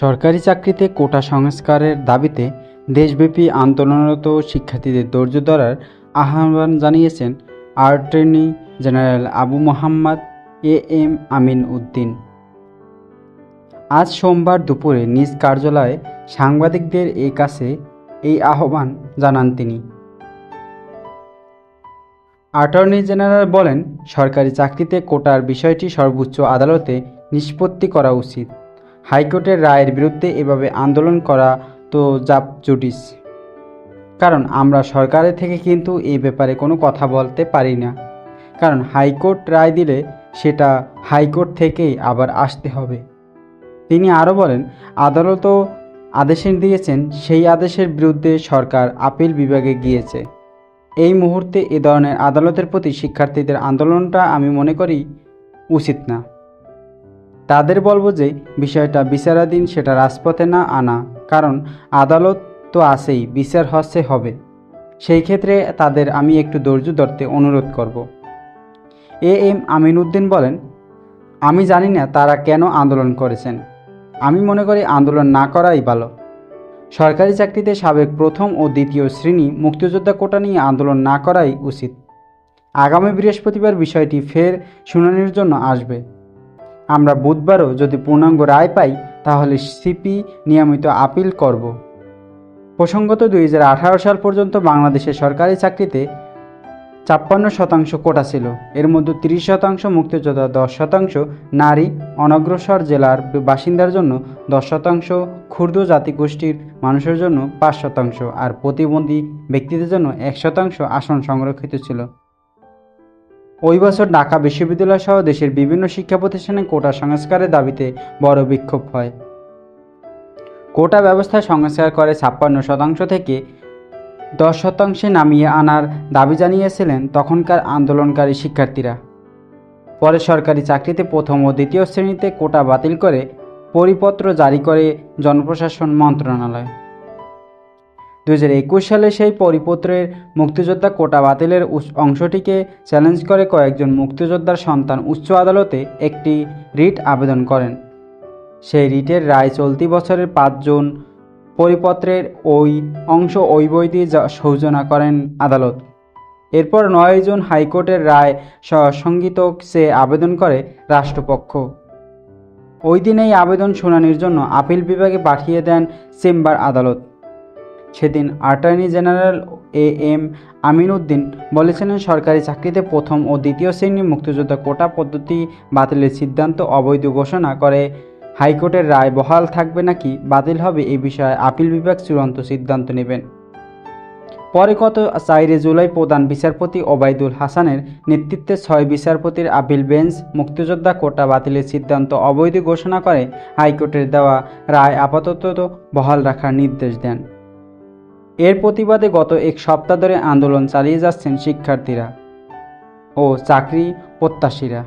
সরকারি চাকরিতে কোটা সংস্কারের দাবিতে দেশব্যাপী আন্দোলনরত শিক্ষার্থীদের ধৈর্য ধরার আহ্বান জানিয়েছেন attorney general Abu Mohammad M Amin Uddin. আজ সোমবার দুপুরে নিজ কার্যালয়ে সাংবাদিকদের কাছে এই আহ্বান জানান তিনি। অ্যাটর্নি জেনারেল বলেন, সরকারি চাকরিতে কোটার বিষয়টি সর্বোচ্চ আদালতে নিষ্পত্তি করা উচিত। হাইকোর্টের রায়ের বিরুদ্ধে এভাবে আন্দোলন করা তো জাপজুডিস। কারণ আমরা সরকারের থেকে কিন্তু এই ব্যাপারে কোনো কথা বলতে পারি না, কারণ হাইকোর্ট রায় দিলে সেটা হাইকোর্ট থেকেই আবার আসতে হবে। তিনি আরও বলেন, আদালতও আদেশ দিয়েছেন, সেই আদেশের বিরুদ্ধে সরকার আপিল বিভাগে গিয়েছে। এই মুহূর্তে এ ধরনের আদালতের প্রতি শিক্ষার্থীদের আন্দোলনটা আমি মনে করি উচিত না। তাদের বলবো যে বিষয়টা বিচারাধীন, সেটা রাজপথে না আনা, কারণ আদালত তো আছেই, বিচার হবে। সেই ক্ষেত্রে তাদের আমি একটু ধৈর্য ধরতে অনুরোধ করব। এম আমিন উদ্দিন বলেন, আমি জানি না তারা কেন আন্দোলন করেছেন। আমি মনে করি আন্দোলন না করাই ভালো। সরকারি চাকরিতে সাবেক প্রথম ও দ্বিতীয় শ্রেণী মুক্তিযোদ্ধা কোটা নিয়ে আন্দোলন না করাই উচিত। আগামী বৃহস্পতিবার বিষয়টি ফের শুনানির জন্য আসবে। আমরা বুধবারও যদি পূর্ণাঙ্গ রায় পাই তাহলে সিপি নিয়মিত আপিল করব। প্রসঙ্গত 2018 সাল পর্যন্ত বাংলাদেশের সরকারি চাকরিতে 56% কোটা ছিল। এর মধ্যে 30% মুক্তিযোদ্ধা, 10% নারী, অনগ্রসর জেলার বাসিন্দার জন্য 10%, ক্ষুদ্র জাতিগোষ্ঠীর মানুষের জন্য 5%, আর প্রতিবন্ধী ব্যক্তিদের জন্য 1% আসন সংরক্ষিত ছিল। ওই বছর ঢাকা বিশ্ববিদ্যালয় সহ দেশের বিভিন্ন শিক্ষা প্রতিষ্ঠানে কোটা সংস্কারের দাবিতে বড় বিক্ষোভ হয়। কোটা ব্যবস্থা সংস্কার করে 56% থেকে 10% নামিয়ে আনার দাবি জানিয়েছিলেন তখনকার আন্দোলনকারী শিক্ষার্থীরা। পরে সরকারি চাকরিতে প্রথম ও দ্বিতীয় শ্রেণীতে কোটা বাতিল করে পরিপত্র জারি করে জনপ্রশাসন মন্ত্রণালয়। 2021 সালে সেই পরিপত্রের মুক্তিযোদ্ধা কোটা বাতিলের অংশটিকে চ্যালেঞ্জ করে কয়েকজন মুক্তিযোদ্ধার সন্তান উচ্চ আদালতে একটি রিট আবেদন করেন। সেই রিটের রায় চলতি বছরের 5 জুন পরিপত্রের ওই অংশ ওই বই দিয়ে সূচনা করেন আদালত। এরপর 9 জুন হাইকোর্টের রায় স্থগিত চেয়ে আবেদন করে রাষ্ট্রপক্ষ। ওই দিন এই আবেদন শুনানির জন্য আপিল বিভাগে পাঠিয়ে দেন চেম্বার আদালত। সেদিন attorney general M Amin Uddin বলেছিলেন, সরকারি চাকরিতে প্রথম ও দ্বিতীয় শ্রেণীর মুক্তিযোদ্ধা কোটা পদ্ধতি বাতিলের সিদ্ধান্ত অবৈধ ঘোষণা করে হাইকোর্টের রায় বহাল থাকবে নাকি বাতিল হবে এ বিষয়ে আপিল বিভাগ চূড়ান্ত সিদ্ধান্ত নেবেন। পরে গত 4 জুলাই প্রধান বিচারপতি ওবায়দুল হাসানের নেতৃত্বে 6 বিচারপতির আপিল বেঞ্চ মুক্তিযোদ্ধা কোটা বাতিলের সিদ্ধান্ত অবৈধ ঘোষণা করে হাইকোর্টের দেওয়া রায় আপাতত বহাল রাখার নির্দেশ দেন। এর প্রতিবাদে গত 1 সপ্তাহ ধরে আন্দোলন চালিয়ে যাচ্ছেন শিক্ষার্থীরা ও চাকরি প্রত্যাশীরা।